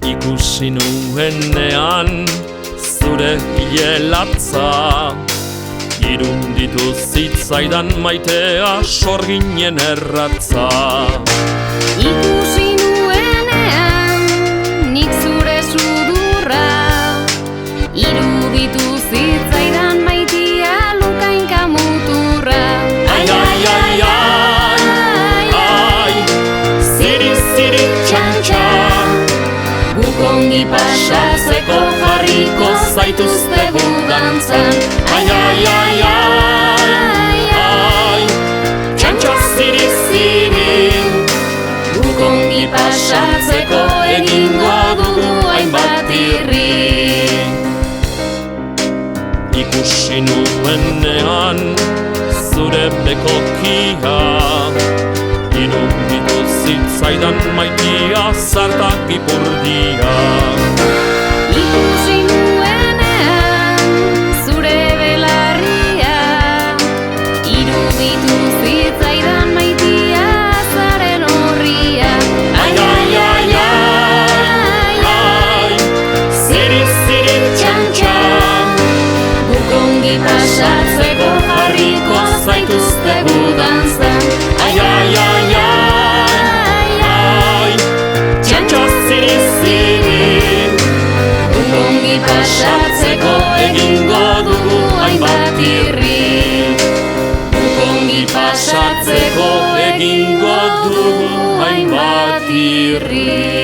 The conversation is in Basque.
Ikusi nuenean zure hielatza, irunditu zitzaidan maitea sorginen erratza. Ikusi nuenean nik zure sudurra, iruditu zitzaidan maitea lukainka muturra. Ai, ai, ai, ai, ai, ziri, ziri, txantxa, guk ongi pasatzeko jarriko zaituztegu dantzan. ai, ai, ai, ai, ai, txantxa, ziri, ziri, Guk ongi pasatzeko egingo dugu hainbat irri. ikusi nuenean zure bekokia, iruditu zitzaidan maitia zartak ipurdia. Ikusi nuenean zure belarria, iruditu zitzaidan maitia zaren horria. Ai, ai, ai, ai, ai, ziri, ziri, txantxa, Guk ongi pasatzeko jarriko zaituztegu dantzan. ai, ai, ai, ai, ai, txantxa, ziri, ziri, Guk ongi pasatzeko egingo dugu hainbat irri. guk ongi pasatzeko egingo dugu hainbat irri.